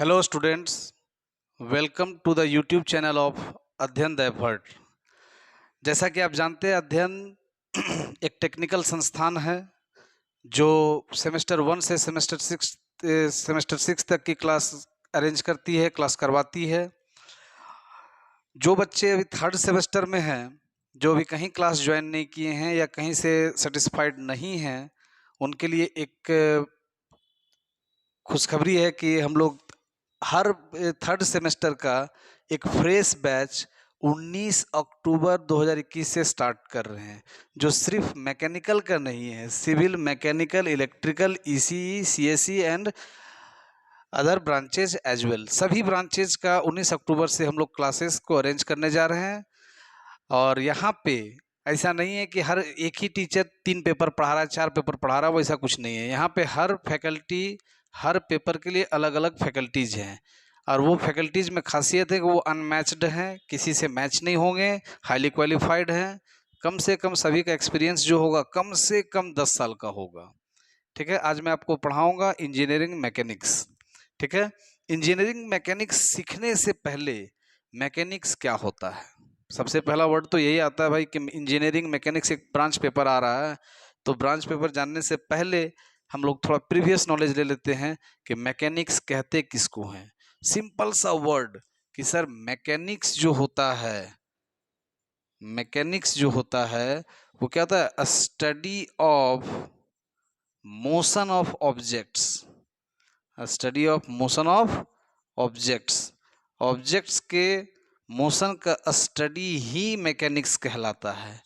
Hello students, welcome to the YouTube channel of Adhyayan the effort. जैसा कि आप जानते हैं, अध्ययन एक टेक्निकल संस्थान है जो सेमेस्टर 1 से सेमेस्टर 6 तक की क्लास अरेंज करती है, क्लास करवाती है। जो बच्चे अभी थर्ड सेमेस्टर में हैं, जो अभी कहीं क्लास ज्वाइन नहीं किए हैं या कहीं से सेटिस्फाइड नहीं हैं, उनके लिए एक खुशखबरी है कि हम लोग हर थर्ड सेमेस्टर का एक फ्रेश बैच 19 अक्टूबर 2021 से स्टार्ट कर रहे हैं, जो सिर्फ मैकेनिकल का नहीं है, civil, mechanical, electrical, ECE, CSE and other branches as well. सभी ब्रांचेज का 19 अक्टूबर से हम लोग क्लासेस को अरेंज करने जा रहे हैं। और यहाँ पे ऐसा नहीं है कि हर एक ही टीचर 3 पेपर पढ़ा रहा है, 4 पेपर पढ़ा रहा है, वैसा कुछ नहीं है। यहाँ पे हर फैकल्टी हर पेपर के लिए अलग अलग फैकल्टीज हैं, और वो फैकल्टीज में खासियत है कि वो अनमैच्ड हैं, किसी से मैच नहीं होंगे, हाईली क्वालिफाइड हैं। कम से कम सभी का एक्सपीरियंस जो होगा कम से कम 10 साल का होगा। ठीक है, आज मैं आपको पढ़ाऊंगा इंजीनियरिंग मैकेनिक्स। ठीक है, इंजीनियरिंग मैकेनिक्स सीखने से पहले मैकेनिक्स क्या होता है, सबसे पहला वर्ड तो यही आता है भाई कि इंजीनियरिंग मैकेनिक्स एक ब्रांच पेपर आ रहा है। तो ब्रांच पेपर जानने से पहले हम लोग थोड़ा प्रीवियस नॉलेज ले लेते हैं कि मैकेनिक्स कहते किसको हैं। सिंपल सा वर्ड कि सर मैकेनिक्स जो होता है, मैकेनिक्स जो होता है वो क्या होता है? Study of motion of objects, study of motion of objects. Objects के मोशन का स्टडी ही मैकेनिक्स कहलाता है।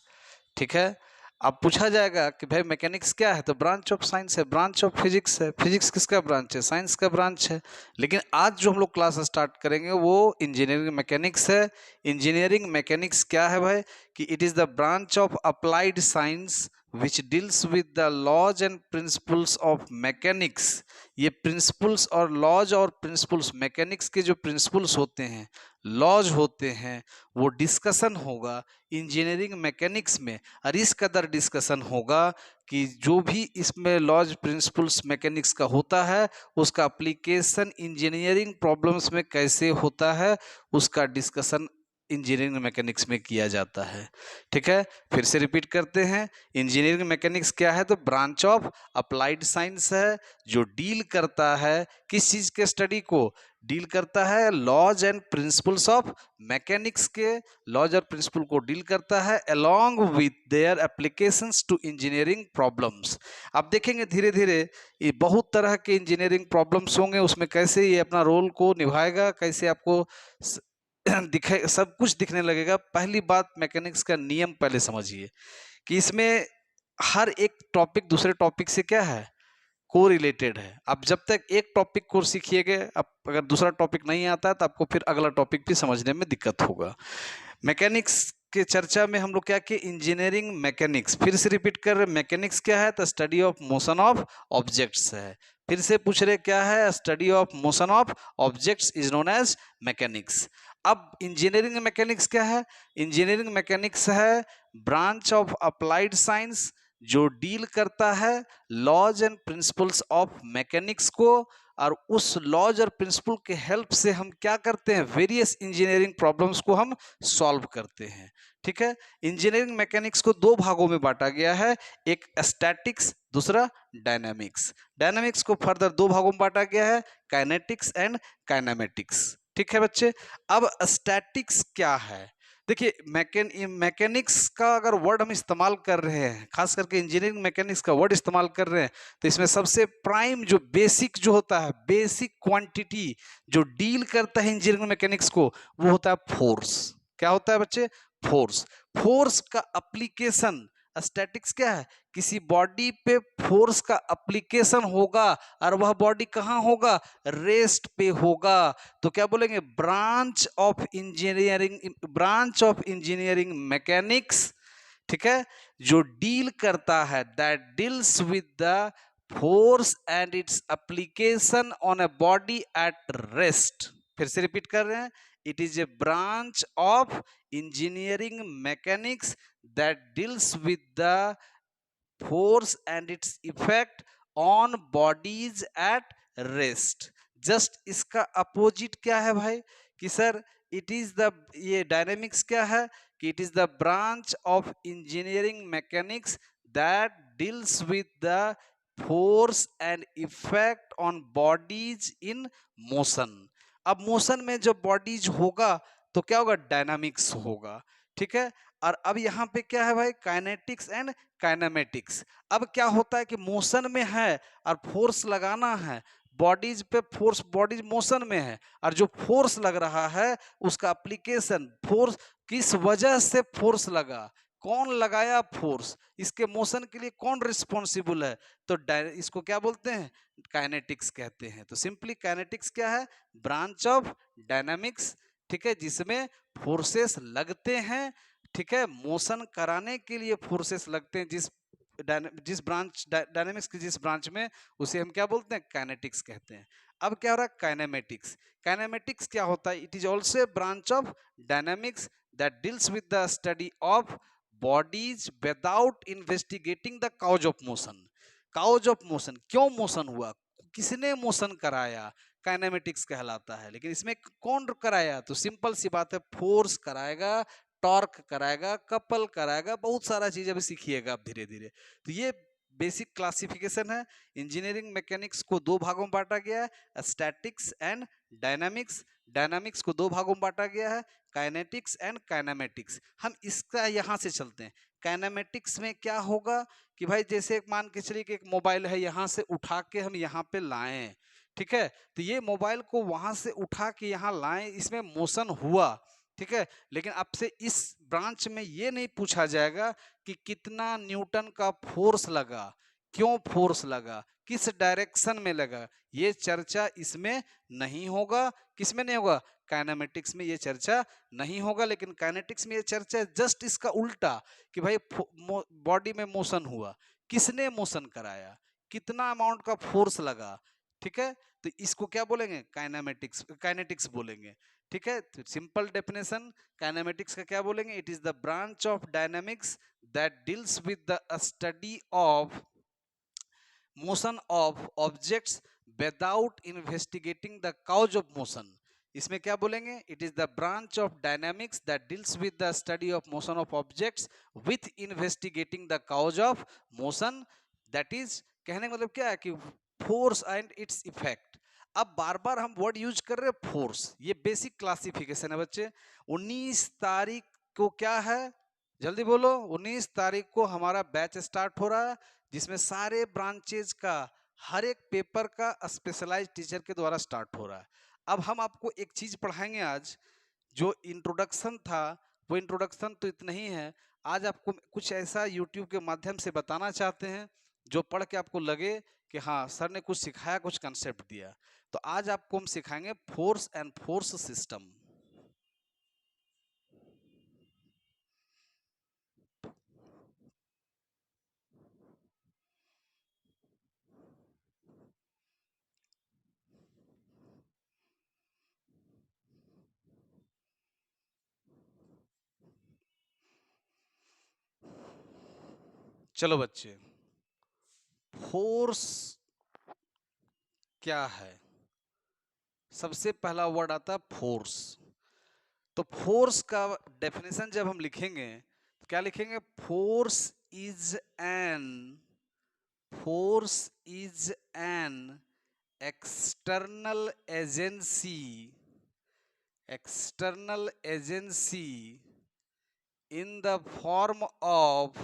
ठीक है, अब पूछा जाएगा कि भाई मैकेनिक्स क्या है, तो ब्रांच ऑफ साइंस है, ब्रांच ऑफ फिजिक्स है। फिजिक्स किसका ब्रांच है? साइंस का ब्रांच है। लेकिन आज जो हम लोग क्लास स्टार्ट करेंगे वो इंजीनियरिंग मैकेनिक्स है। इंजीनियरिंग मैकेनिक्स क्या है भाई? कि it is the branch of applied science which deals with the laws and principles of mechanics. ये प्रिंसिपल्स और लॉज और प्रिंसिपल्स, मैकेनिक्स के जो प्रिंसिपल्स होते हैं, लॉज होते हैं, वो डिस्कशन होगा इंजीनियरिंग मैकेनिक्स में। और इस कदर डिस्कशन होगा कि जो भी इसमें लॉज प्रिंसिपल्स मैकेनिक्स का होता है उसका एप्लीकेशन इंजीनियरिंग प्रॉब्लम्स में कैसे होता है, उसका डिस्कशन इंजीनियरिंग मैकेनिक्स में किया जाता है। ठीक है, फिर से रिपीट करते हैं। इंजीनियरिंग मैकेनिक्स क्या है? तो ब्रांच ऑफ अप्लाइड साइंस है, जो डील करता है किस चीज के स्टडी को? डील करता है laws and principles of mechanics के, लॉज और प्रिंसिपल को डील करता है along with their applications to engineering problems. आप देखेंगे धीरे धीरे ये बहुत तरह के इंजीनियरिंग प्रॉब्लम्स होंगे, उसमें कैसे ये अपना रोल को निभाएगा, कैसे आपको दिखे, सब कुछ दिखने लगेगा। पहली बात, मैकेनिक्स का नियम पहले समझिए कि इसमें हर एक टॉपिक दूसरे टॉपिक से क्या है? को रिलेटेड है। आप जब तक एक टॉपिक को सीखिएगा, अब अगर दूसरा टॉपिक नहीं आता है तो आपको फिर अगला टॉपिक भी समझने में दिक्कत होगा। मैकेनिक्स के चर्चा में हम लोग क्या किए? Engineering mechanics. फिर से रिपीट कर रहे, मैकेनिक्स क्या है? तो study of motion of objects है। फिर से पूछ रहे क्या है? Study of motion of objects is known as mechanics. अब इंजीनियरिंग मैकेनिक्स क्या है? इंजीनियरिंग मैकेनिक्स है ब्रांच ऑफ अप्लाइड साइंस, जो डील करता है laws and principles of mechanics को, और उस लॉज और प्रिंसिपल के हेल्प से हम क्या करते हैं? वेरियस इंजीनियरिंग प्रॉब्लम्स को हम सॉल्व करते हैं। ठीक है, इंजीनियरिंग मैकेनिक्स को दो भागों में बांटा गया है, एक स्टैटिक्स, दूसरा डायनामिक्स। डायनामिक्स को फर्दर दो भागों में बांटा गया है, काइनेटिक्स एंड काइनेमेटिक्स। ठीक है बच्चे, अब स्टैटिक्स क्या है? देखिए, मैकेनिक्स का अगर वर्ड हम इस्तेमाल कर रहे हैं, खास करके इंजीनियरिंग मैकेनिक्स का वर्ड इस्तेमाल कर रहे हैं, तो इसमें सबसे प्राइम जो बेसिक जो होता है, बेसिक क्वांटिटी जो डील करता है इंजीनियरिंग मैकेनिक्स को, वो होता है फोर्स। क्या होता है बच्चे? फोर्स। फोर्स का एप्लीकेशन, स्टैटिक्स क्या है? किसी बॉडी पे फोर्स का एप्लीकेशन होगा, और वह बॉडी कहां होगा? रेस्ट पे होगा। तो क्या बोलेंगे? Branch of engineering, branch of engineering mechanics. ठीक है, जो डील करता है, that deals with the force and its application on a body at rest. फिर से रिपीट कर रहे हैं, it is a branch of engineering mechanics that deals with the force and its effect on bodies at rest. Just इसका opposite क्या है भाई कि सर इट इज द, ये डायनेमिक्स क्या है कि it is the branch of engineering mechanics that deals with the force and effect on bodies in motion. अब मोशन में जब बॉडीज होगा तो क्या होगा, डायनामिक्स होगा, ठीक है। और अब यहाँ पे क्या है भाई, काइनेटिक्स एंड काइनेमेटिक्स। अब क्या होता है कि मोशन में है और फोर्स लगाना है, बॉडीज पे फोर्स, बॉडीज मोशन में है और जो फोर्स लग रहा है उसका एप्लीकेशन, फोर्स किस वजह से फोर्स लगा, कौन लगाया फोर्स, इसके मोशन के लिए कौन रिस्पॉन्सिबल है, तो इसको क्या बोलते हैं, काइनेटिक्स कहते हैं। तो सिंपली काइनेटिक्स क्या है, ब्रांच ऑफ डायनामिक्स, ठीक है, जिसमें फोर्सेस लगते हैं, ठीक है, मोशन कराने के लिए फोर्सेस लगते हैं, जिस ब्रांच डायनामिक्स की जिस ब्रांच में, उसे हम क्या बोलते हैं, काइनेटिक्स कहते हैं। अब क्या हो रहा है, काइनेमेटिक्स। काइनेमेटिक्स क्या होता है, it is also a branch of dynamics that deals with the study of bodies without investigating the cause of motion. Cause of motion, क्यों मोशन हुआ, किसने मोशन कराया, काइनेमेटिक्स कहलाता है। लेकिन इसमें कौन कराया, तो सिंपल सी बात है, फोर्स कराएगा, टॉर्क कराएगा, कपल कराएगा, बहुत सारा चीज अभी सीखिएगा आप धीरे धीरे। तो ये बेसिक क्लासिफिकेशन है। इंजीनियरिंग मैकेनिक्स को दो भागों में बांटा गया है, स्टैटिक्स एंड डायनामिक्स। डायनामिक्स को दो भागों में बांटा गया है, काइनेटिक्स एंड काइनेमेटिक्स। हम इसका यहाँ से चलते हैं। काइनेमेटिक्स में क्या होगा कि भाई जैसे मान के चलिए कि एक मोबाइल है, यहाँ से उठा के हम यहाँ पे लाएं, ठीक है, तो ये मोबाइल को वहां से उठा के यहाँ लाएं, इसमें मोशन हुआ, ठीक है। लेकिन आपसे इस ब्रांच में ये नहीं पूछा जाएगा कि कितना न्यूटन का फोर्स लगा, क्यों फोर्स लगा, किस डायरेक्शन में लगा, ये चर्चा इसमें नहीं होगा। किसमें नहीं होगा, काइनेमेटिक्स में ये चर्चा नहीं होगा। लेकिन काइनेटिक्स में ये चर्चा है जस्ट इसका उल्टा कि भाई बॉडी में मोशन हुआ, किसने मोशन कराया, कितना अमाउंट का फोर्स लगा, ठीक है, तो इसको क्या बोलेंगे, काइनेमेटिक्स, काइनेटिक्स बोलेंगे, ठीक है। तो सिंपल डेफिनेशन काइनेमेटिक्स का क्या बोलेंगे, it is the branch of dynamics that deals with the study of motion of objects without investigating the cause of motion. इसमें क्या बोलेंगे, it is the branch of dynamics that deals with the study of motion of objects with investigating the cause of motion. That is, कहने का मतलब क्या है कि force and its effect. अब बार बार हम वर्ड यूज कर रहे हैं फोर्स, ये बेसिक क्लासिफिकेशन है बच्चे। 19 तारीख को क्या है, जल्दी बोलो, 19 तारीख को हमारा बैच स्टार्ट हो रहा है, जिसमें सारे ब्रांचेज का हर एक पेपर का स्पेशलाइज्ड टीचर के द्वारा स्टार्ट हो रहा है। अब हम आपको एक चीज पढ़ाएंगे आज, जो इंट्रोडक्शन था वो इंट्रोडक्शन तो इतना ही है। आज आपको कुछ ऐसा यूट्यूब के माध्यम से बताना चाहते हैं जो पढ़ के आपको लगे कि हाँ सर ने कुछ सिखाया, कुछ कंसेप्ट दिया। तो आज आपको हम सिखाएंगे फोर्स एंड फोर्स सिस्टम। चलो बच्चे, फोर्स क्या है, सबसे पहला वर्ड आता है फोर्स। तो फोर्स का डेफिनेशन जब हम लिखेंगे तो क्या लिखेंगे, is an force is an external agency, external agency in the form of,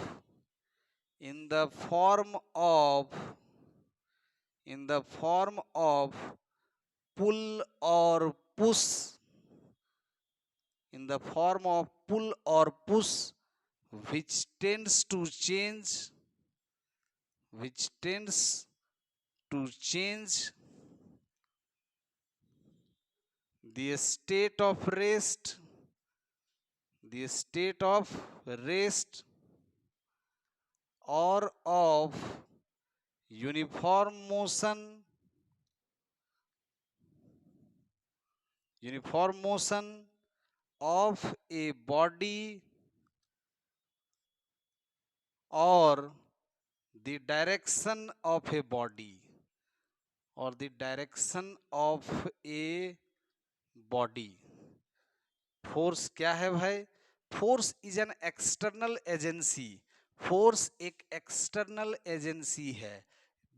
in the form of, in the form of pull or push, in the form of pull or push, which tends to change, which tends to change the state of rest, the state of rest or of uniform motion, uniform motion of a body or the direction of a body, और the direction of a body. Force क्या है भाई? Force is an external agency. Force एक external agency है।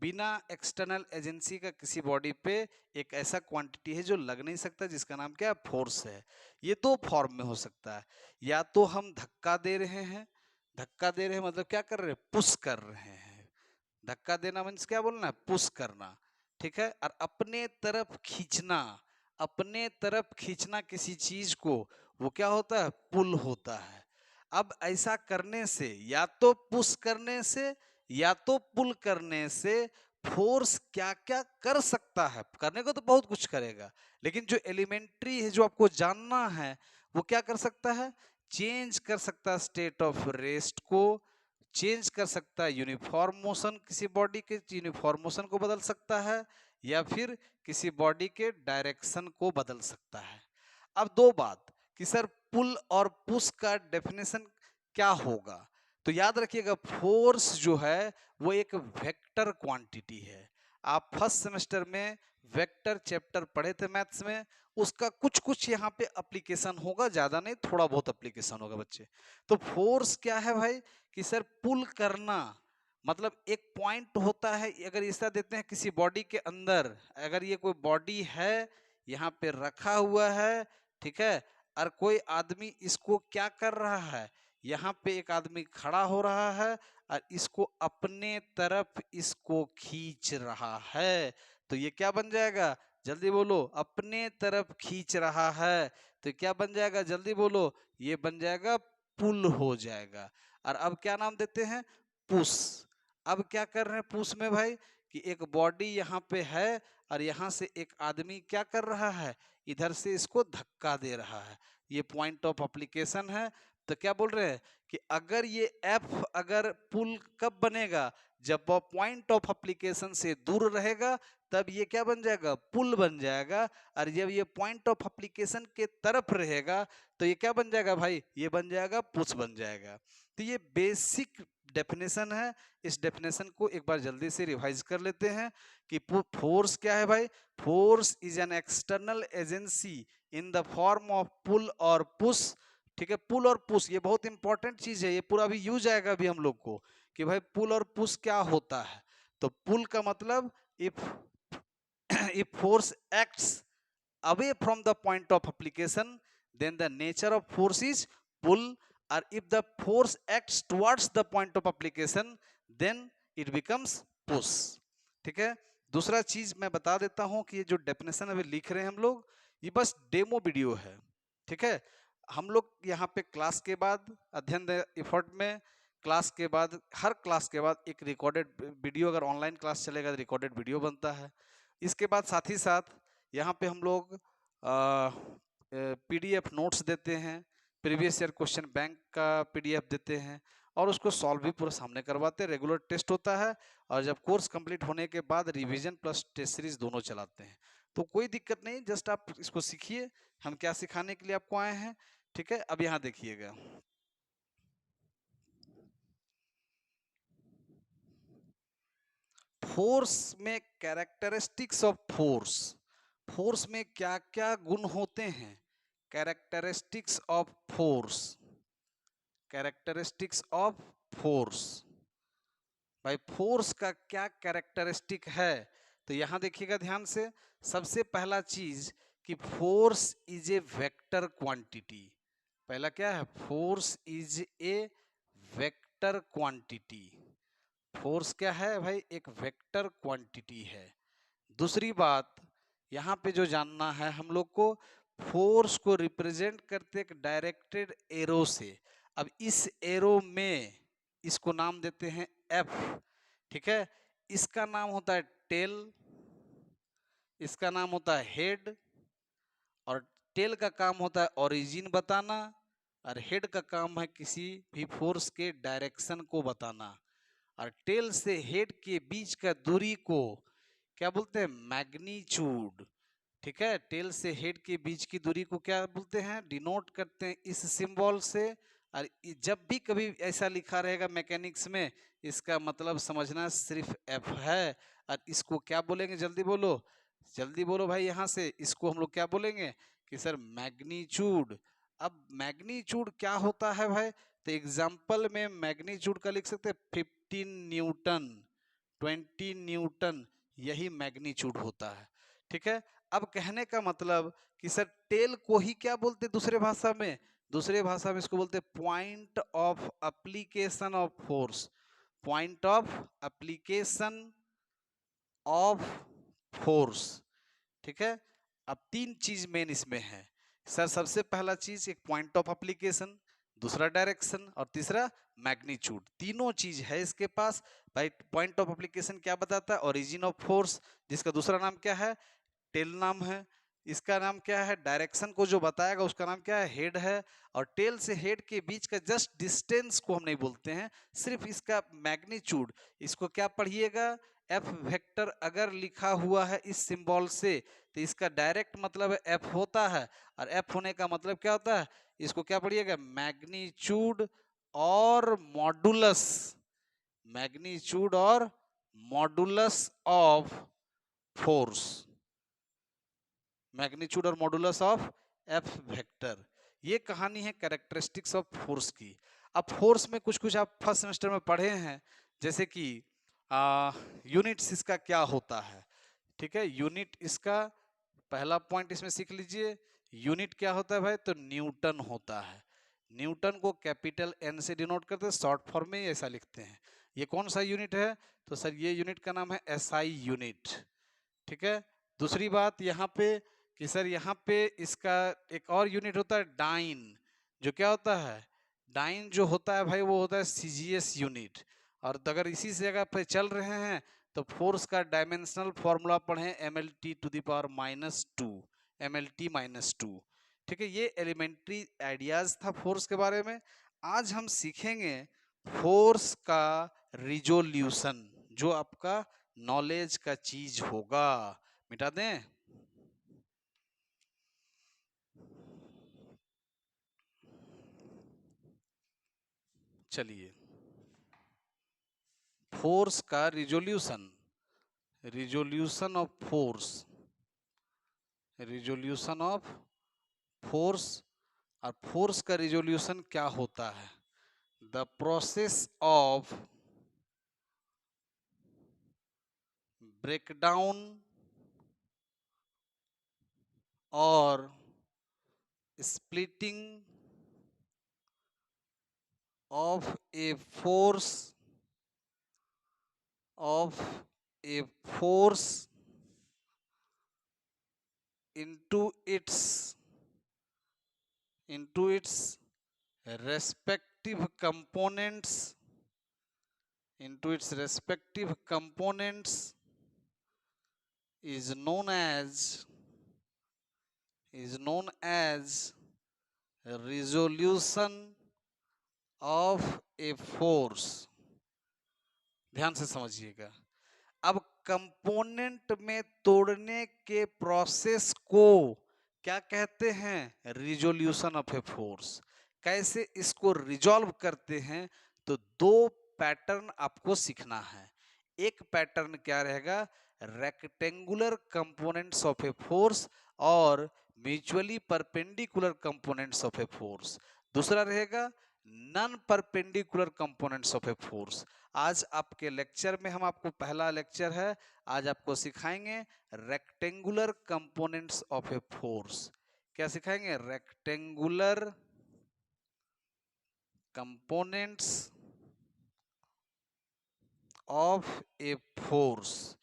बिना external agency का किसी body पे एक ऐसा क्वांटिटी है जो लग नहीं सकता, जिसका नाम क्या है? फोर्स है। ये दो फॉर्म में हो सकता है। या तो हम धक्का दे रहे हैं, धक्का दे रहे हैं मतलब क्या कर रहे हैं? पुश कर रहे हैं। धक्का देना मीन्स क्या बोलना है? पुश करना, ठीक है। और अपने तरफ खींचना, अपने तरफ खींचना किसी चीज को, वो क्या होता है? पुल होता है। अब ऐसा करने से, या तो पुश करने से या तो पुल करने से, फोर्स क्या क्या कर सकता है? करने को तो बहुत कुछ करेगा, लेकिन जो एलिमेंट्री है, जो आपको जानना है, वो क्या कर सकता है? चेंज कर सकता है स्टेट ऑफ रेस्ट को, चेंज कर सकता है यूनिफॉर्म मोशन, किसी बॉडी के यूनिफॉर्म मोशन को बदल सकता है, या फिर किसी बॉडी के डायरेक्शन को बदल सकता है। अब दो बात कि सर पुल और पुश का डेफिनेशन क्या होगा, तो याद रखिएगा फोर्स जो है वो एक वेक्टर क्वांटिटी है। आप फर्स्ट सेमेस्टर में वेक्टर चैप्टर पढ़े थे मैथ्स में, उसका कुछ कुछ यहाँ पे एप्लीकेशन होगा, ज्यादा नहीं, थोड़ा बहुत एप्लीकेशन होगा बच्चे। तो फोर्स क्या है भाई? कि सर पुल करना, मतलब एक पॉइंट होता है, अगर ऐसा देते हैं किसी बॉडी के अंदर, अगर ये कोई बॉडी है यहाँ पे रखा हुआ है, ठीक है, और कोई आदमी इसको क्या कर रहा है? यहाँ पे एक आदमी खड़ा हो रहा है और इसको अपने तरफ इसको खींच रहा है, तो ये क्या बन जाएगा? जल्दी बोलो, अपने तरफ खींच रहा है, तो क्या बन जाएगा? जल्दी बोलो, ये बन जाएगा पुल हो जाएगा। और अब क्या नाम देते हैं? पुश। अब क्या कर रहे हैं पुश में भाई? कि एक बॉडी यहाँ पे है और यहाँ से एक आदमी क्या कर रहा है? इधर से इसको धक्का दे रहा है। ये पॉइंट ऑफ एप्लीकेशन है। तो क्या बोल रहे हैं कि अगर ये एफ, अगर पुल कब बनेगा? जब वो पॉइंट ऑफ एप्लीकेशन से दूर रहेगा, तब ये क्या बन जाएगा? पुल बन जाएगा। और जब ये पॉइंट ऑफ एप्लीकेशन के तरफ रहेगा, तो ये क्या बन जाएगा भाई? ये बन जाएगा पुश बन जाएगा। तो ये बेसिक डेफिनेशन है। इस डेफिनेशन को एक बार जल्दी से रिवाइज कर लेते हैं कि फोर्स क्या है भाई? Force is an external agency in the form of pull और पुश, ठीक है। पुल और पुश ये बहुत इंपॉर्टेंट चीज है, ये पूरा अभी यूज आएगा अभी हम लोग को कि भाई पुल और पुश क्या होता है। तो पुल का मतलब if if force acts away from the point of application, then the nature of force is pull, or if the force acts towards the point of application, then it becomes push, ठीक है। दूसरा चीज मैं बता देता हूं कि ये जो डेफिनेशन अभी लिख रहे हैं हम लोग, ये बस डेमो वीडियो है, ठीक है। हम लोग यहाँ पे क्लास के बाद अध्ययन एफर्ट में, क्लास के बाद, हर क्लास के बाद एक रिकॉर्डेड वीडियो, अगर ऑनलाइन क्लास चलेगा तो रिकॉर्डेड वीडियो बनता है। इसके बाद साथ ही साथ यहाँ पे हम लोग पीडीएफ नोट्स देते हैं, प्रीवियस ईयर क्वेश्चन बैंक का पीडीएफ देते हैं, और उसको सॉल्व भी पूरा सामने करवाते हैं। रेगुलर टेस्ट होता है, और जब कोर्स कंप्लीट होने के बाद रिवीजन प्लस टेस्ट सीरीज दोनों चलाते हैं। तो कोई दिक्कत नहीं, जस्ट आप इसको सीखिए, हम क्या सिखाने के लिए आपको आए हैं, ठीक है। अब यहाँ देखिएगा, फोर्स में कैरेक्टरिस्टिक्स ऑफ फोर्स, फोर्स में क्या क्या गुण होते हैं? Characteristics of force, characteristics of force, भाई फोर्स का क्या कैरेक्टरिस्टिक है? तो यहां देखिएगा ध्यान से, सबसे पहला चीज कि force is a vector quantity. पहला क्या है? Force is a vector quantity. Force क्या है भाई? एक वेक्टर क्वांटिटी है। दूसरी बात यहाँ पे जो जानना है हम लोग को, फोर्स को रिप्रेजेंट करते एक डायरेक्टेड एरो से। अब इस एरो में इसको नाम देते हैं एफ, ठीक है। इसका नाम होता है टेल, इसका नाम होता है हेड, और टेल का काम होता है ओरिजिन बताना, और हेड का काम है किसी भी फोर्स के डायरेक्शन को बताना। और टेल से हेड के बीच का दूरी को क्या बोलते हैं? मैग्नीट्यूड, ठीक है। टेल से हेड के बीच की दूरी को क्या बोलते हैं? डिनोट करते हैं इस सिंबल से। और जब भी कभी ऐसा लिखा रहेगा मैकेनिक्स में, इसका मतलब समझना सिर्फ एफ है। और इसको क्या बोलेंगे, जल्दी बोलो, जल्दी बोलो भाई यहाँ से, इसको हम लोग क्या बोलेंगे कि सर मैग्नीट्यूड। अब मैग्नीट्यूड क्या होता है भाई, तो एग्जाम्पल में मैग्नीट्यूड का लिख सकते हैं 15 न्यूटन, 20 न्यूटन, यही मैग्नीट्यूड होता है। ठीक है, अब कहने का मतलब कि सर टेल को ही क्या बोलते दूसरे भाषा में, दूसरे भाषा में इसको बोलते point of application of force, point of application of force. ठीक है, अब तीन चीज मेन इसमें है सर। सबसे पहला चीज एक पॉइंट ऑफ एप्लीकेशन, दूसरा डायरेक्शन और तीसरा मैग्नीट्यूड, तीनों चीज है इसके पास भाई। पॉइंट ऑफ एप्लीकेशन क्या बताता है, ओरिजिन ऑफ फोर्स, जिसका दूसरा नाम क्या है, टेल नाम है। इसका नाम क्या है, डायरेक्शन को जो बताएगा उसका नाम क्या है, हेड है। और टेल से हेड के बीच का जस्ट डिस्टेंस को हम नहीं बोलते हैं, सिर्फ इसका मैग्नीट्यूड। इसको क्या पढ़िएगा, एफ वेक्टर अगर लिखा हुआ है इस सिंबल से तो इसका डायरेक्ट मतलब एफ होता है, और एफ होने का मतलब क्या होता है, इसको क्या पढ़िएगा, मैग्नीट्यूड और मॉडुलस, मैग्नीट्यूड और मॉडुलस ऑफ फोर्स, मैग्नीट्यूड और मॉडुलस ऑफ एफ वेक्टर। ये कहानी है कैरेक्टरिस्टिक्स ऑफ फोर्स की। अब फोर्स में कुछ कुछ आप फर्स्ट सेमेस्टर में पढ़े हैं, जैसे कि यूनिट्स इसका क्या होता है। ठीक है, यूनिट इसका पहला पॉइंट इसमें सीख लीजिए, यूनिट क्या होता है भाई, तो न्यूटन होता है। न्यूटन को कैपिटल एन से डिनोट करते हैं, शॉर्ट फॉर्म में ऐसा लिखते हैं। ये कौन सा यूनिट है, तो सर ये यूनिट का नाम है एसआई यूनिट। ठीक है, दूसरी बात यहाँ पे कि सर यहाँ पे इसका एक और यूनिट होता है डाइन, जो क्या होता है, डाइन जो होता है भाई वो होता है सीजीएस यूनिट। और अगर इसी जगह पे चल रहे हैं तो फोर्स का डायमेंशनल फॉर्मूला पढ़ें, M L T to the power -2, M L T -2। ठीक है, ये एलिमेंट्री आइडियाज था फोर्स के बारे में। आज हम सीखेंगे फोर्स का रिजोल्यूशन, जो आपका नॉलेज का चीज होगा। मिटा दें, चलिए, फोर्स का resolution, resolution of force, resolution of force. और फोर्स का रिजोल्यूशन क्या होता है, द प्रोसेस ऑफ ब्रेकडाउन और splitting of a force, of a force into its respective components, into its respective components is known as, is known as resolution of a force। ध्यान से समझिएगा, अब component में तोड़ने के प्रोसेस को क्या कहते हैं, रिजोल्यूशन ऑफ ए फोर्स। कैसे इसको रिजॉल्व करते हैं, तो दो पैटर्न आपको सीखना है। एक पैटर्न क्या रहेगा, rectangular components of a force और mutually perpendicular components of a force. दूसरा रहेगा non perpendicular components of a force. आज आपके लेक्चर में हम आपको, पहला लेक्चर है, आज आपको सिखाएंगे rectangular components of a force. क्या सिखाएंगे, rectangular components of a force.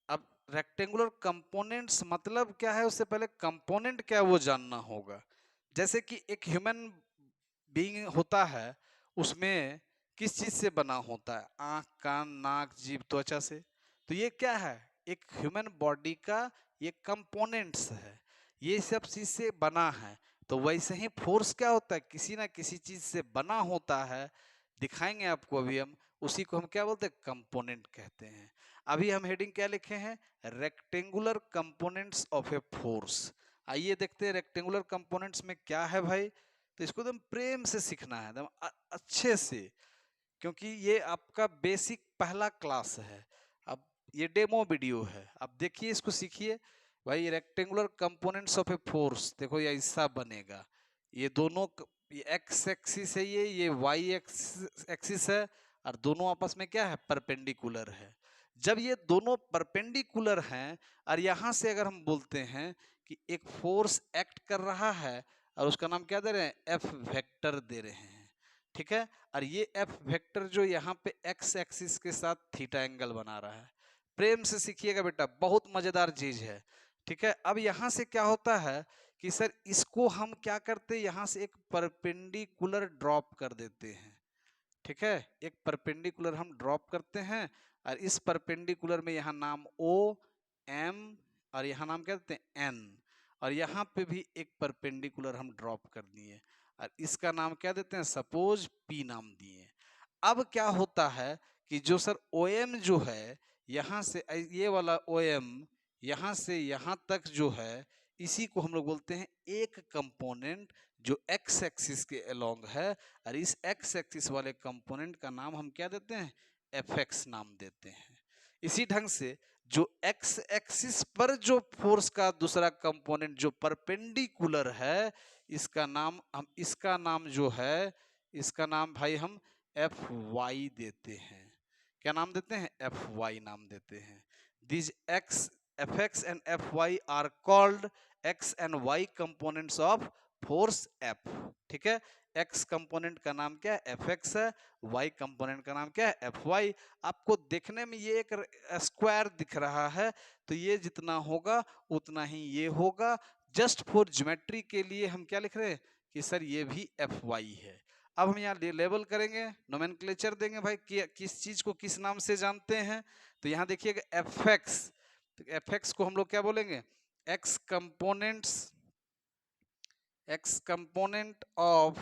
अब रेक्टेंगुलर कंपोनेंट्स मतलब क्या है, उससे पहले कंपोनेंट क्या वो जानना होगा। जैसे कि एक ह्यूमन बीइंग होता है, उसमें किस चीज से बना होता है, आंख, कान, नाक, जीभ, त्वचा से। तो ये क्या है, एक ह्यूमन बॉडी का ये कंपोनेंट्स है, ये सब चीज से बना है। तो वैसे ही फोर्स क्या होता है, किसी ना किसी चीज से बना होता है। दिखाएंगे आपको अभी हम, उसी को हम क्या बोलते हैं, कंपोनेंट कहते हैं। अभी हम हेडिंग क्या लिखे हैं, rectangular components of a force. आइए देखते हैं रेक्टेंगुलर कंपोनेंट्स में क्या है भाई। तो इसको एकदम प्रेम से सीखना है, एकदम अच्छे से, क्योंकि ये आपका बेसिक पहला क्लास है। अब ये डेमो वीडियो है, आप देखिए इसको सीखिए भाई। Rectangular components of a force, देखो ये ऐसा बनेगा, ये दोनों ये एक्स एक्सिस है, ये वाई एक्सिस है, और दोनों आपस में क्या है, परपेंडिकुलर है। जब ये दोनों परपेंडिकुलर हैं और यहां से अगर हम बोलते हैं कि एक फोर्स एक्ट कर रहा है और उसका नाम क्या दे रहे हैं, एफ वेक्टर दे रहे हैं, ठीक है। और ये एफ वेक्टर जो यहाँ पे एक्स एक्सिस के साथ थीटा एंगल बना रहा है, प्रेम से सीखिएगा बेटा, बहुत मजेदार चीज है, ठीक है। अब यहां से क्या होता है कि सर इसको हम क्या करते हैं, यहां से एक परपेंडिकुलर ड्रॉप कर देते हैं, ठीक है। एक परपेंडिकुलर हम ड्रॉप करते हैं और इस परपेंडिकुलर में यहाँ नाम ओ एम और यहाँ नाम क्या देते हैं एन, और यहाँ पे भी एक परपेंडिकुलर हम ड्रॉप कर दिए और इसका नाम क्या देते हैं, सपोज पी नाम दिए। अब क्या होता है कि जो सर ओ एम जो है यहाँ से ये वाला ओ एम यहाँ से यहाँ तक जो है, इसी को हम लोग बोलते हैं एक कंपोनेंट जो एक्स एक्सिस के अलोंग है, और इस एक्स एक्सिस वाले कंपोनेंट का नाम हम क्या देते हैं, एफ एक्स नाम देते हैं। इसी ढंग से जो एक्स एक्सिस पर जो फोर्स का दूसरा कंपोनेंट जो परपेंडिकुलर है, इसका नाम जो है, इसका नाम भाई हम एफ वाई देते हैं। क्या नाम देते हैं, एफ वाई नाम देते हैं। This X F X and F Y are called X and Y components of force F, ठीक है। एक्स कंपोनेंट का नाम क्या है, एफ एक्स है, वाई कंपोनेंट का नाम क्या है, एफ वाई। आपको देखने में ये एक स्क्वायर दिख रहा है, तो ये जितना होगा उतना ही ये होगा। जस्ट फॉर ज्योमेट्री के लिए हम क्या लिख रहे हैं कि सर ये भी एफ वाई है। अब हम यहाँ लेबल करेंगे, नोमेनक्लेचर देंगे भाई कि किस चीज को किस नाम से जानते हैं। तो यहाँ देखिएगा एफ एक्स, तो एफ एक्स को हम लोग क्या बोलेंगे, X component of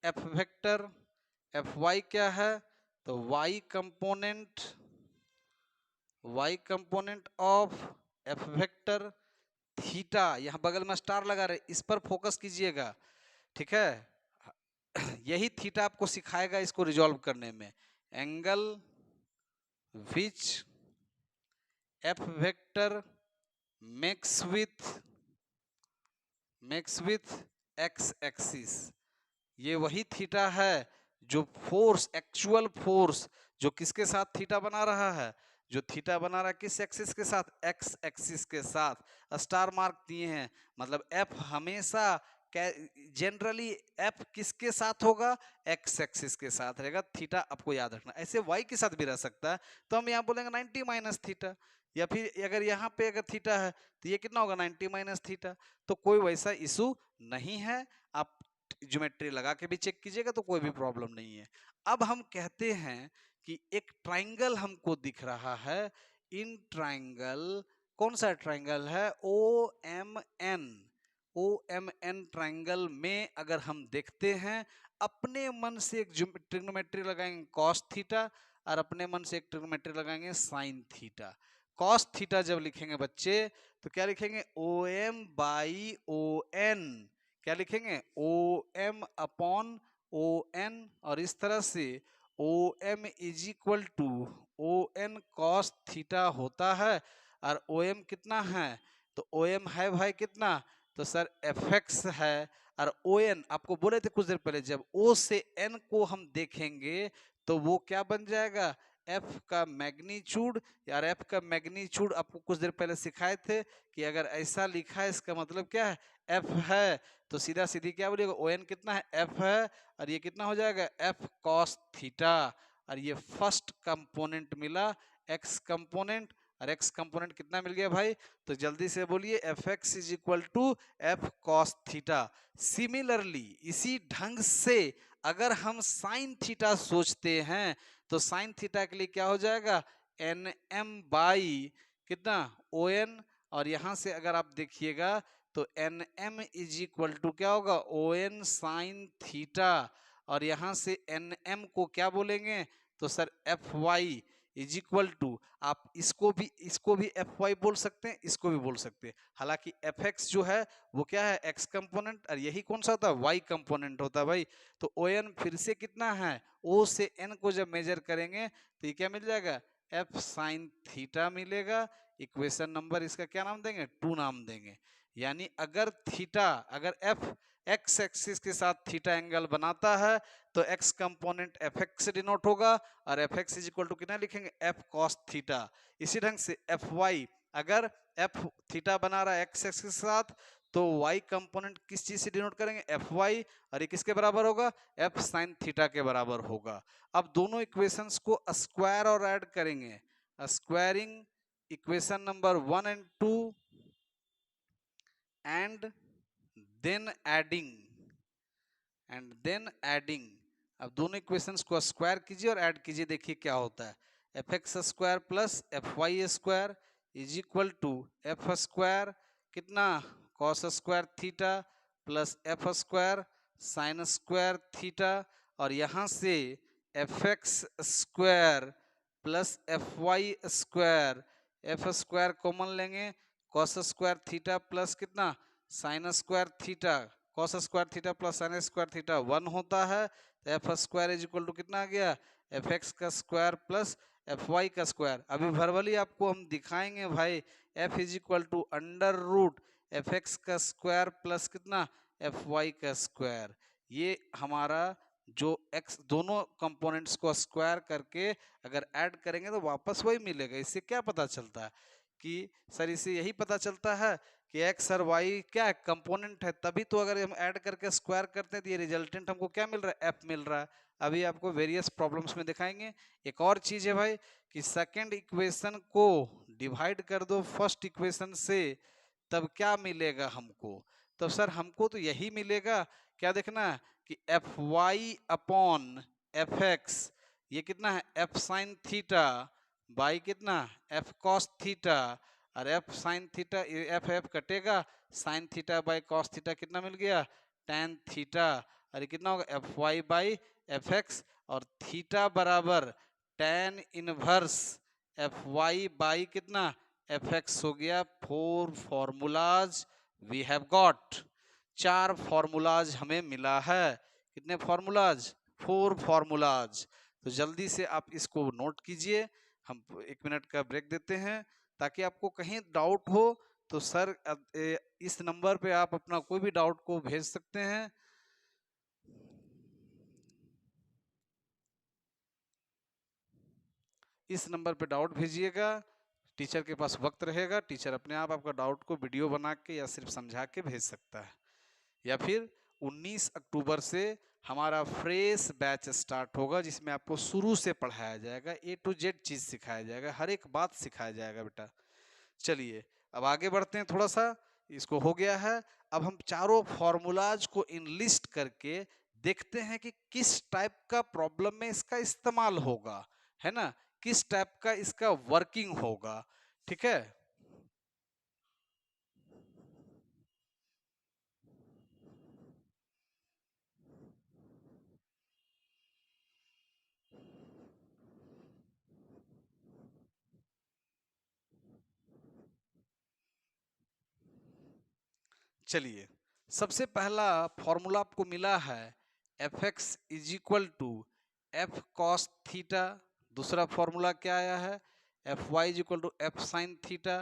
F vector. F Y क्या है, तो Y component of F vector theta, यहां बगल में स्टार लगा रहे, इस पर फोकस कीजिएगा, ठीक है। यही थीटा आपको सिखाएगा इसको रिजॉल्व करने में। Angle which F vector makes with x axis, ये वही थीटा है जो फोर्स, एक्चुअल फोर्स जो किसके साथ थीटा बना रहा है, जो थीटा बना रहा है किस एक्सिस के साथ, एक्स एक्सिस के साथ। स्टार मार्क दिए हैं, मतलब एफ हमेशा जनरली एफ किसके साथ होगा, एक्स एक्सिस के साथ रहेगा। थीटा आपको याद रखना, ऐसे वाई के साथ भी रह सकता है, तो हम यहाँ बोलेंगे 90 माइनस थीटा, या फिर अगर यहाँ पे अगर थीटा है तो ये कितना होगा, 90 माइनस थीटा। तो कोई वैसा इशू नहीं है, आप ज्योमेट्री लगा के भी चेक कीजिएगा तो कोई भी प्रॉब्लम नहीं है। अब हम कहते हैं कि एक ट्राइंगल हमको दिख रहा है, इन ट्राइंगल, कौन सा ट्राइंगल है, ओ एम एन ट्राइंगल में अगर हम देखते हैं, अपने मन से एक ट्रिग्नोमेट्री लगाएंगे कॉस थीटा, और अपने मन से एक ट्रिग्नोमेट्री लगाएंगे साइन थीटा। कॉस थीटा जब लिखेंगे बच्चे तो क्या लिखेंगे, O M by O N, क्या लिखेंगे, O M upon O N, और इस तरह से O M is equal to O N cos theta होता है। और ओ एम कितना है, तो ओ एम है भाई कितना, तो सर एफ एक्स है। और ओ एन आपको बोले थे कुछ देर पहले, जब ओ से एन को हम देखेंगे तो वो क्या बन जाएगा, एफ का मैग्नीट्यूड। यार एफ का मैग्नीट्यूड आपको कुछ देर पहले सिखाए थे कि अगर ऐसा लिखा है इसका मतलब क्या है, एफ है, तो सीधा सीधी क्या बोलिएगा, ओ एन कितना है, एफ है, और ये कितना हो जाएगा, एफ कॉस थीटा। और ये फर्स्ट कंपोनेंट मिला एक्स कंपोनेंट, और एक्स कंपोनेंट कितना मिल गया भाई, तो जल्दी से बोलिए F X is equal to F cos theta. Similarly इसी ढंग से अगर हम साइन थीटा सोचते हैं तो साइन थीटा के लिए क्या हो जाएगा, एन एम बाई कितना, ओ एन, और यहां से अगर आप देखिएगा तो N M is equal to क्या होगा, ओ एन साइन थीटा, और यहां से एन एम को क्या बोलेंगे, तो sir F Y is equal to, आप इसको भी एफ वाई बोल सकते हैं, इसको भी बोल सकते हैं। हालांकि एफ एक्स जो है वो क्या है, एक्स कंपोनेंट, और यही कौन सा होता है, वाई कंपोनेंट होता है भाई। तो ओ एन फिर से कितना है, ओ से एन को जब मेजर करेंगे तो ये क्या मिल जाएगा, एफ साइन थीटा मिलेगा। इक्वेशन नंबर इसका क्या नाम देंगे, 2 नाम देंगे। यानी अगर थीटा, अगर एफ एक्स एक्सिस के साथ थीटा एंगल बनाता है तो एक्स कंपोनेंट एफ एक्स से डिनोट होगा, और F X is equal to कितना लिखेंगे, एफ कॉस थीटा। इसी ढंग से एफ वाई, अगर एफ थीटा बना रहा है एक्स एक्सिस के साथ तो y कंपोनेंट किस चीज से डिनोट करेंगे, एफ वाई, और ये किसके बराबर होगा, एफ साइन थीटा के बराबर होगा। अब दोनों इक्वेशंस को स्क्वायर और ऐड करेंगे, squaring equation number 1 and 2 and then adding, अब दोनों इक्वेशंस को स्क्वायर कीजिए और ऐड कीजिए, देखिए क्या होता है। F X square plus F Y square is equal to F square कितना, cos square theta plus F square sine square theta, और यहाँ से F X square plus F Y square, F square common लेंगे, cos square theta plus कितना sine square theta, cos square theta plus sine square theta 1 होता है, तो F square is equal to कितना आ गया, एफ एक्स का square plus F Y का स्क्वायर। अभी वर्बली आपको हम दिखाएंगे भाई, F is equal to under root F X का स्क्वायर प्लस कितना एफ वाई का स्क्वायर। ये हमारा जो x दोनों कंपोनेंट्स को स्क्वायर करके अगर ऐड करेंगे तो वापस वही मिलेगा। इससे क्या पता चलता है कि सर, इससे यही पता चलता है कि x और y क्या है, कंपोनेंट है, तभी तो अगर हम ऐड करके स्क्वायर करते हैं तो ये रिजल्टेंट हमको क्या मिल रहा है, f मिल रहा है। अभी आपको वेरियस प्रॉब्लम्स में दिखाएंगे। एक और चीज है भाई कि सेकंड इक्वेशन को डिवाइड कर दो फर्स्ट इक्वेशन से, तब क्या मिलेगा हमको, तो सर हमको तो यही मिलेगा, क्या देखना कि F Y upon F X, ये कितना है एफ साइन थीटा बाई कितना एफ कॉस थीटा, और F sine theta F F कटेगा, sine theta by cos theta कितना मिल गया टेन थीटा, और ये कितना होगा F Y by F X, और थीटा बराबर tan inverse F Y by कितना एफ एक्स हो गया। 4 formulas we have got, 4 formulas हमें मिला है। कितने फॉर्मूलाज, 4 फॉर्मूलाज। तो जल्दी से आप इसको नोट कीजिए, हम 1 मिनट का ब्रेक देते हैं ताकि आपको कहीं डाउट हो तो सर इस नंबर पे आप अपना कोई भी डाउट को भेज सकते हैं। इस नंबर पे डाउट भेजिएगा, टीचर के पास वक्त रहेगा, टीचर अपने आप आपका डाउट को वीडियो बना के या सिर्फ समझा के भेज सकता है। या फिर 19 अक्टूबर से हमारा फ्रेश बैच स्टार्ट होगा जिसमें आपको शुरू से पढ़ाया जाएगा, ए टू जेड चीज सिखाया जाएगा, हर एक बात सिखाया जाएगा बेटा। चलिए अब आगे बढ़ते हैं थोड़ा सा, इसको हो गया है। अब हम चारों फॉर्मूलाज को इनलिस्ट करके देखते हैं कि किस टाइप का प्रॉब्लम में इसका इस्तेमाल होगा, है ना, किस टाइप का इसका वर्किंग होगा। ठीक है, चलिए सबसे पहला फॉर्मूला आपको मिला है F X is equal to F cos theta. दूसरा फॉर्मूला क्या आया है, F Y is equal to F sine theta.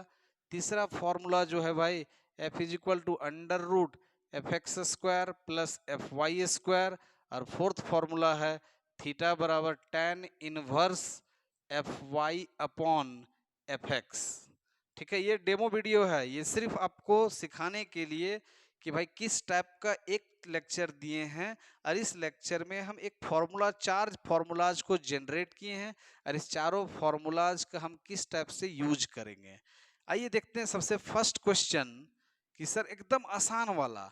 तीसरा फॉर्मूला जो है भाई F is equal to under root F X square plus F Y square. और fourth formula है थीटा बराबर tan inverse F Y upon F X. ठीक है, ये डेमो वीडियो है, ये सिर्फ आपको सिखाने के लिए कि भाई किस टाइप का एक लेक्चर दिए हैं, और इस लेक्चर में हम एक फॉर्मूला, 4 फॉर्मूलाज को जनरेट किए हैं, और इस चारों फॉर्मूलाज का हम किस टाइप से यूज करेंगे। आइए देखते हैं सबसे फर्स्ट क्वेश्चन कि सर एकदम आसान वाला,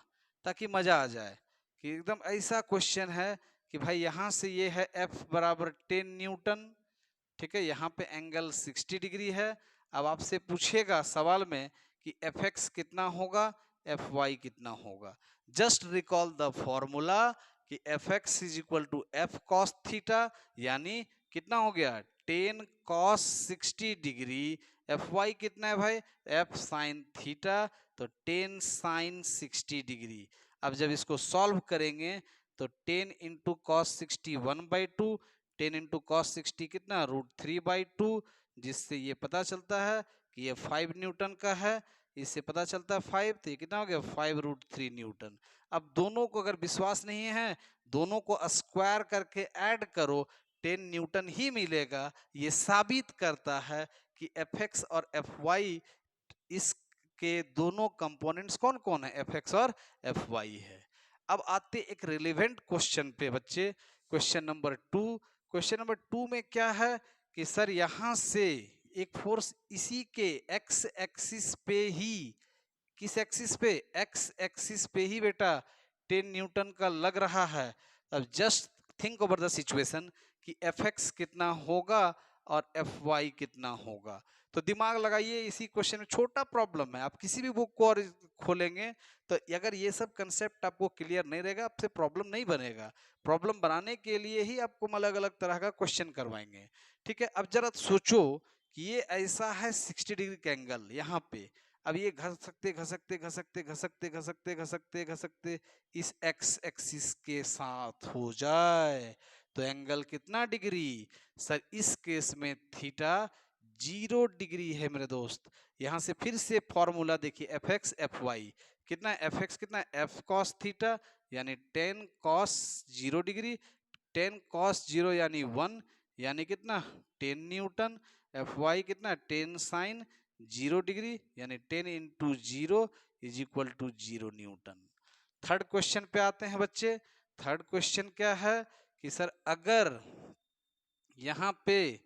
ताकि मजा आ जाए, कि एकदम ऐसा क्वेश्चन है कि भाई यहाँ से ये है F बराबर 10 न्यूटन। ठीक है, यहाँ पे एंगल 60 डिग्री है। अब आपसे पूछेगा सवाल में कि एफ एक्स कितना होगा, एफ वाई कितना होगा। जस्ट रिकॉल द फॉर्मूला कि F X is equal to F cos theta, यानी कितना हो गया 10 कॉस 60 डिग्री, एफ वाई कितना है भाई एफ साइन थीटा, तो 10 साइन 60 डिग्री। अब जब इसको सॉल्व करेंगे तो 10 इंटू कॉस 60 1/2, 10 इंटू कॉस 60 कितना √3/2, जिससे ये पता चलता है कि ये 5 न्यूटन का है, इससे पता चलता है 5, तो ये कितना हो गया 5√3 न्यूटन। अब दोनों को अगर विश्वास नहीं है, दोनों को स्क्वायर करके ऐड करो, 10 न्यूटन ही मिलेगा। ये साबित करता है कि Fx और Fy इसके दोनों कंपोनेंट्स कौन कौन है, Fx और Fy है। अब आते एक रिलेवेंट क्वेश्चन पे बच्चे, क्वेश्चन नंबर 2। क्वेश्चन नंबर 2 में क्या है कि सर यहां से एक फोर्स इसी के एक्स एक्सिस पे ही, किस एक्सिस पे, एक्स एक्सिस पे ही बेटा 10 न्यूटन का लग रहा है। अब just think over the situation कि Fx कितना होगा और Fy कितना होगा। तो दिमाग लगाइए, इसी क्वेश्चन में छोटा प्रॉब्लम है, आप किसी भी बुक को और खोलेंगे तो अगर ये सब कंसेप्ट आपको क्लियर नहीं रहेगा, आपसे प्रॉब्लम नहीं बनेगा। प्रॉब्लम बनाने के लिए ही आपको अलग अलग तरह का क्वेश्चन करवाएंगे। ठीक है, अब जरा सोचो कि ये ऐसा है 60 डिग्री का एंगल यहाँ पे। अब ये घसकते घसकते घसकते घसकते घसकते घसकते घसकते इस एक्स एक्सिस के साथ हो जाए तो एंगल कितना डिग्री, सर इस केस में थीटा 0 डिग्री है मेरे दोस्त। यहां से फिर से फॉर्मूला देखिए, एफ एक्स एफ वाई कितना है, एफ एक्स कितना है, एफ कॉस थीटा यानी 10 कॉस 0 डिग्री, 10 कॉस 0 यानी 1 यानी कितना 10 न्यूटन, एफ वाई कितना 10 साइन 0 डिग्री यानी 10 into 0 is equal to 0 newton. Third question पे आते हैं बच्चे। थर्ड क्वेश्चन क्या है कि सर अगर यहाँ पे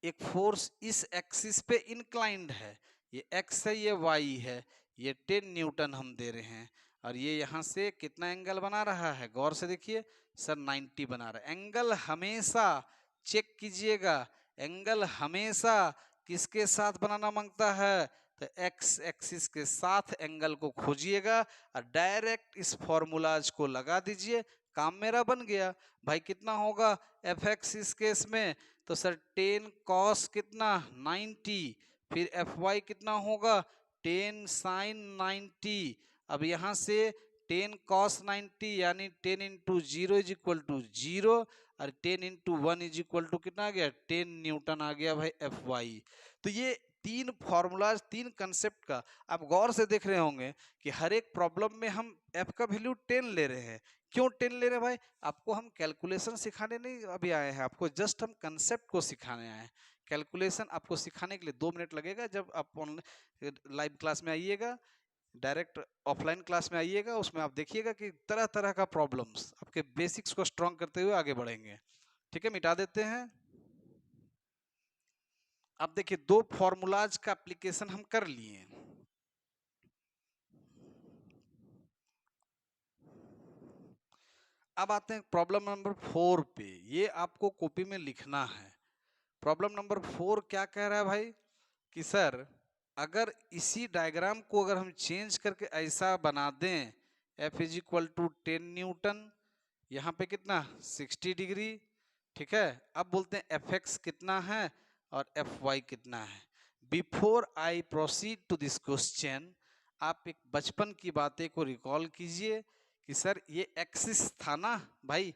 एक फोर्स इस एक्सिस पे इंक्लाइंड है, ये एक्स है ये वाई है, ये 10 न्यूटन हम दे रहे हैं और ये यहाँ से कितना एंगल बना रहा है, गौर से देखिए सर 90 बना रहा है। एंगल हमेशा चेक कीजिएगा, एंगल हमेशा किसके साथ बनाना मांगता है, तो एक्स एक्सिस के साथ एंगल को खोजिएगा और डायरेक्ट इस फॉर्मूलाज को लगा दीजिए, काम मेरा बन गया। भाई कितना होगा एफ एक्स इस केस में, तो सर 10 कॉस कितना 90, फिर एफ वाई कितना होगा 10 साइन 90। अब यहाँ से 10 कॉस 90 यानी 10 इंटू 0 इज इक्वल टू 0 और 10 इंटू 1 इज इक्वल टू कितना आ गया 10 न्यूटन आ गया भाई एफ वाई। तो ये तीन फॉर्मूलाज, तीन कंसेप्ट का आप गौर से देख रहे होंगे कि हर एक प्रॉब्लम में हम एफ का वैल्यू 10 ले रहे हैं। क्यों 10 ले रहे हैं भाई, आपको हम कैलकुलेशन सिखाने नहीं अभी आए हैं, आपको जस्ट हम कंसेप्ट को सिखाने आए हैं। कैलकुलेशन आपको सिखाने के लिए 2 मिनट लगेगा, जब आप लाइव क्लास में आइएगा, डायरेक्ट ऑफलाइन क्लास में आइएगा, उसमें आप देखिएगा कि तरह तरह का प्रॉब्लम्स आपके बेसिक्स को स्ट्रॉन्ग करते हुए आगे बढ़ेंगे। ठीक है, मिटा देते हैं। अब देखिए 2 फॉर्मूलाज का एप्लीकेशन हम कर लिए। अब आते हैं प्रॉब्लम नंबर 4 पे, ये आपको कॉपी में लिखना है। प्रॉब्लम नंबर 4 क्या कह रहा है भाई कि सर अगर इसी डायग्राम को अगर हम चेंज करके ऐसा बना दें, F is equal to 10 newton, यहाँ पे कितना 60 डिग्री, ठीक है। अब बोलते हैं एफ एक्स कितना है और एफ वाई कितना है। Before I proceed to this question, आप एक बचपन की बातें को रिकॉल कीजिए कि सर ये एक्सिस था ना भाई।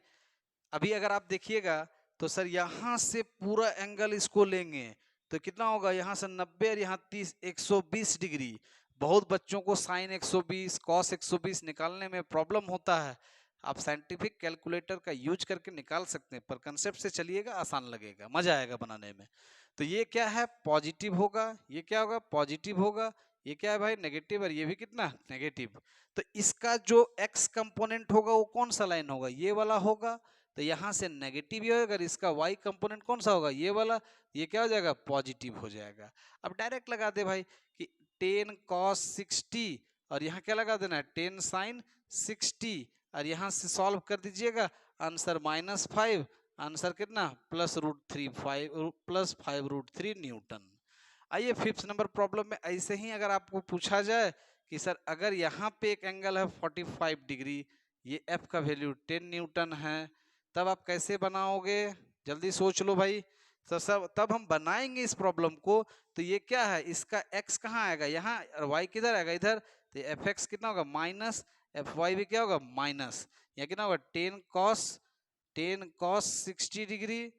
अभी अगर आप देखिएगा तो सर यहाँ से पूरा एंगल इसको लेंगे तो कितना होगा, यहाँ से 90 और यहाँ 30, 120 डिग्री। बहुत बच्चों को साइन 120 कॉस 120 निकालने में प्रॉब्लम होता है। आप साइंटिफिक कैलकुलेटर का यूज करके निकाल सकते हैं, पर कंसेप्ट से चलिएगा, आसान लगेगा, मजा आएगा बनाने में। तो ये क्या है पॉजिटिव होगा, ये क्या होगा पॉजिटिव होगा, ये क्या है भाई नेगेटिव और ये भी कितना नेगेटिव। तो इसका जो एक्स कंपोनेंट होगा वो कौन सा लाइन होगा, ये वाला होगा, तो यहाँ से नेगेटिव ही होगा। इसका वाई कंपोनेंट कौन सा होगा, ये वाला, ये क्या हो जाएगा पॉजिटिव हो जाएगा। अब डायरेक्ट लगा दे भाई कि 10 cos 60 और यहाँ क्या लगा देना है 10 sin 60 और यहाँ से सॉल्व कर दीजिएगा, आंसर -5, आंसर कितना +5√3 न्यूटन। आइए फिफ्थ नंबर प्रॉब्लम में ऐसे ही अगर आपको पूछा जाए कि सर अगर यहाँ पे एक एंगल है 45 डिग्री, ये एफ का वैल्यू 10 न्यूटन है, तब आप कैसे बनाओगे, जल्दी सोच लो भाई। तो सब तब हम बनाएंगे इस प्रॉब्लम को, तो ये क्या है इसका एक्स कहाँ आएगा यहाँ और वाई किधर आएगा इधर, तो एफ एक्स कितना होगा माइनस, एफ वाई भी क्या होगा माइनस, यहाँ कितना होगा 10 cos 60 डिग्री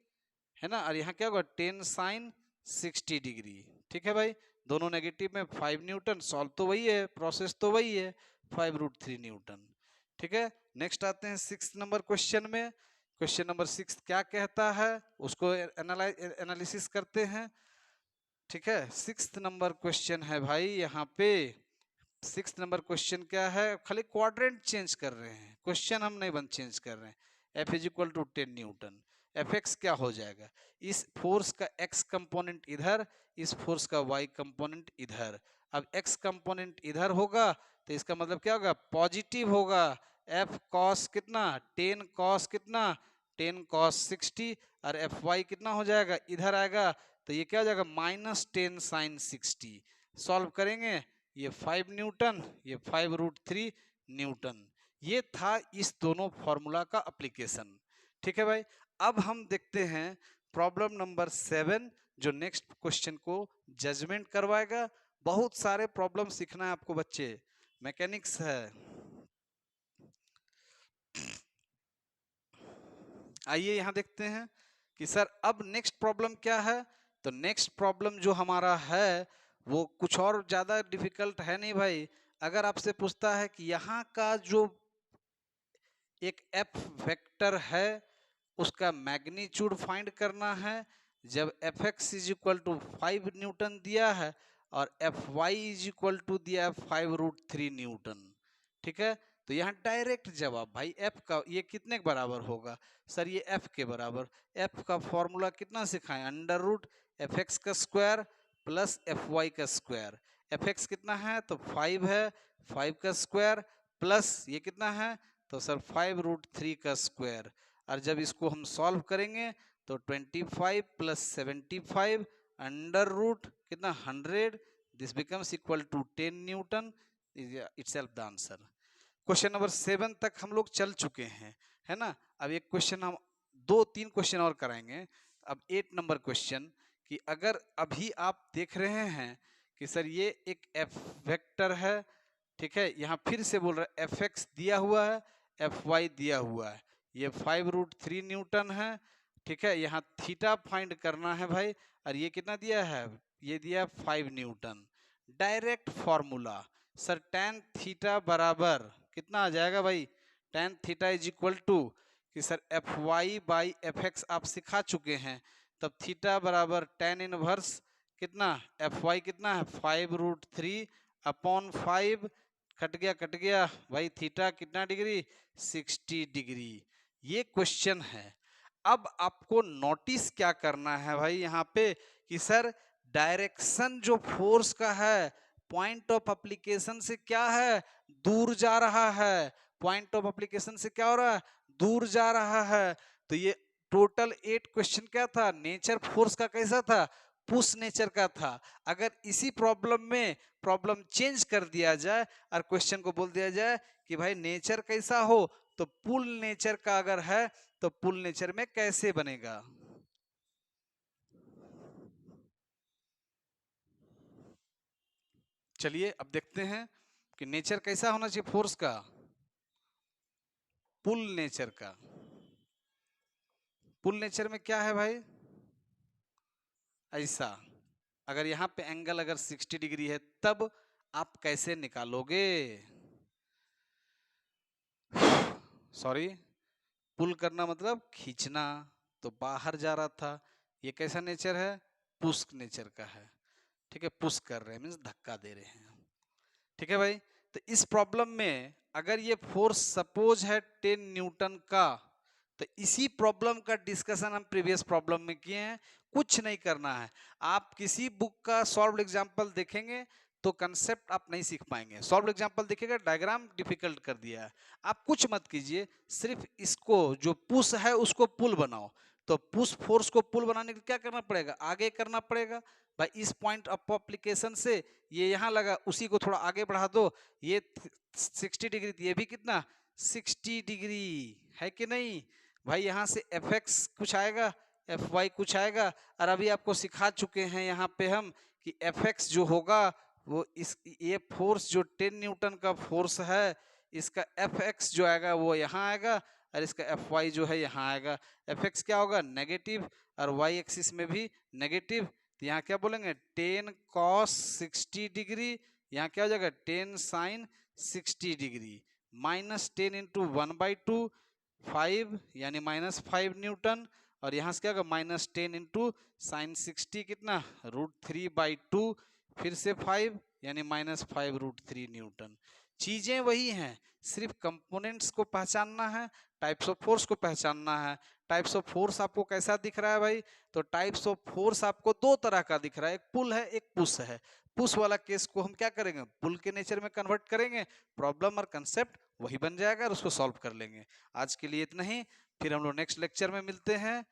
है ना, और यहाँ क्या होगा 10 sin 60 डिग्री। ठीक है भाई, दोनों नेगेटिव में 5 न्यूटन, सॉल्व तो वही है, प्रोसेस तो वही है, 5√3 न्यूटन। ठीक है, नेक्स्ट आते हैं 6 नंबर क्वेश्चन में। क्वेश्चन नंबर 6 क्या कहता है उसको एनालिसिस करते हैं। ठीक है, 6 नंबर क्वेश्चन है भाई, यहाँ पे 6 नंबर क्वेश्चन क्या है, खाली क्वाड्रेंट चेंज कर रहे हैं, क्वेश्चन हम नहीं बन चेंज कर रहे हैं। F is equal to 10 newton, F X क्या हो जाएगा, इस फोर्स का x कंपोनेंट इधर, इस फोर्स का y कंपोनेंट इधर। अब x कंपोनेंट इधर होगा तो इसका मतलब क्या होगा, पॉजिटिव होगा। F cos कितना, 10 cos कितना, 10 cos 60, और Fy कितना हो जाएगा, इधर आएगा तो ये क्या हो जाएगा, -10 sin 60। सॉल्व करेंगे, ये 5 न्यूटन, ये 5√3 न्यूटन। ये था इस दोनों फॉर्मूला का एप्लीकेशन। ठीक है भाई, अब हम देखते हैं प्रॉब्लम नंबर 7, जो नेक्स्ट क्वेश्चन को जजमेंट करवाएगा। बहुत सारे प्रॉब्लम सीखना है आपको बच्चे, मैकेनिक्स है। आइए यहां देखते हैं कि सर अब नेक्स्ट प्रॉब्लम क्या है। तो नेक्स्ट प्रॉब्लम जो हमारा है वो कुछ और ज्यादा डिफिकल्ट है नहीं भाई। अगर आपसे पूछता है कि यहाँ का जो एक एफ वेक्टर है उसका मैग्नीट्यूड फाइंड करना है, जब F X is equal to 5 newton दिया है और F Y is equal to दिया है 5√3 न्यूटन। ठीक है, तो यहाँ डायरेक्ट जवाब भाई एफ का ये कितने के बराबर होगा, सर ये एफ के बराबर। एफ का फॉर्मूला कितना सिखाएं, अंडर रूट एफ एक्स का स्क्वायर प्लस एफ वाई का स्क्वायर। एफ एक्स कितना है तो 5 है, 5 का स्क्वायर प्लस ये कितना है तो सर 5√3 का स्क्वायर। और जब इसको हम सॉल्व करेंगे तो 25 प्लस 75 अंडर रूट कितना 100, this becomes equal to 10 newton, itself the answer. Question number 7 तक हम लोग चल चुके हैं, है ना। अब एक क्वेश्चन हम 2-3 क्वेश्चन और कराएंगे। अब 8 नंबर क्वेश्चन कि अगर अभी आप देख रहे हैं कि सर ये एक एफ वेक्टर है, ठीक है, यहाँ फिर से बोल रहा है एफ एक्स दिया हुआ है, एफ वाई दिया हुआ है, ये 5√3 न्यूटन है। ठीक है, यहाँ थीटा फाइंड करना है भाई, और ये कितना दिया है, ये दिया 5 newton. Direct formula, sir tan theta बराबर कितना आ जाएगा भाई, tan theta is equal to कि sir F Y by F X आप सिखा चुके हैं, तब थीटा बराबर tan इनवर्स कितना, एफ वाई कितना है 5√3 अपॉन 5, कट गया भाई, थीटा कितना डिग्री 60 डिग्री। ये क्वेश्चन है। अब आपको नोटिस क्या करना है भाई यहाँ पे कि सर डायरेक्शन जो फोर्स का है पॉइंट ऑफ एप्लीकेशन से क्या है, दूर जा रहा है। पॉइंट ऑफ एप्लीकेशन से क्या हो रहा है, दूर जा रहा है। तो ये टोटल 8 क्वेश्चन क्या था, नेचर फोर्स का कैसा था, पुश नेचर का था। अगर इसी प्रॉब्लम में प्रॉब्लम चेंज कर दिया जाए और क्वेश्चन को बोल दिया जाए कि भाई नेचर कैसा हो, तो पुल नेचर का अगर है तो पुल नेचर में कैसे बनेगा। चलिए अब देखते हैं कि नेचर कैसा होना चाहिए फोर्स का, पुल नेचर का। पुल नेचर में क्या है भाई, ऐसा अगर यहाँ पे एंगल अगर 60 डिग्री है तब आप कैसे निकालोगे, सॉरी, पुल करना मतलब खींचना, तो बाहर जा रहा था। ये कैसा नेचर है, पुश नेचर का है। ठीक है, पुश कर रहे हैं मीन्स धक्का दे रहे हैं। ठीक है भाई, तो इस प्रॉब्लम में अगर ये फोर्स सपोज है 10 न्यूटन का, तो इसी प्रॉब्लम का डिस्कशन हम प्रीवियस प्रॉब्लम में किए हैं। कुछ नहीं करना है, आप किसी बुक का सॉल्व एग्जांपल देखेंगे तो कंसेप्ट आप नहीं सीख पाएंगे। सॉल्व एग्जांपल देखिएगा, डायग्राम डिफिकल्ट कर दिया है, आप कुछ मत कीजिए, सिर्फ इसको जो पुश है उसको पुल बनाओ। तो पुश फोर्स को पुल बनाने के लिए क्या करना पड़ेगा, आगे करना पड़ेगा भाई। इस पॉइंट ऑफ एप्लीकेशन से ये यहाँ लगा, उसी को थोड़ा आगे बढ़ा दो, ये 60 डिग्री, ये भी कितना 60 डिग्री है कि नहीं भाई। यहाँ से एफ एक्स कुछ आएगा, एफ वाई कुछ आएगा, और अभी आपको सिखा चुके हैं यहाँ पे हम कि एफ एक्स जो होगा वो इस ये फोर्स जो 10 न्यूटन का फोर्स है, इसका एफ एक्स जो आएगा वो यहाँ आएगा, और इसका एफ वाई जो है यहाँ आएगा। एफ एक्स क्या होगा, नेगेटिव, और वाई एक्सिस में भी नेगेटिव, तो यहाँ क्या बोलेंगे 10 cos 60 डिग्री, यहाँ क्या हो जाएगा 10 sin 60 डिग्री, माइनस 10 इंटू 1/2 5 यानी -5 न्यूटन, और यहाँ से क्या होगा -10 इंटू साइन 60 कितना √3/2, फिर से 5 यानी -5√3 न्यूटन। चीजें वही हैं, सिर्फ कंपोनेंट्स को पहचानना है, टाइप्स ऑफ फोर्स को पहचानना है। टाइप्स ऑफ फोर्स आपको कैसा दिख रहा है भाई, तो टाइप्स ऑफ फोर्स आपको दो तरह का दिख रहा है, एक पुल है एक पुश है। पुश वाला केस को हम क्या करेंगे, पुल के नेचर में कन्वर्ट करेंगे, प्रॉब्लम और कंसेप्ट वही बन जाएगा और उसको सॉल्व कर लेंगे। आज के लिए इतना ही, फिर हम लोग नेक्स्ट लेक्चर में मिलते हैं।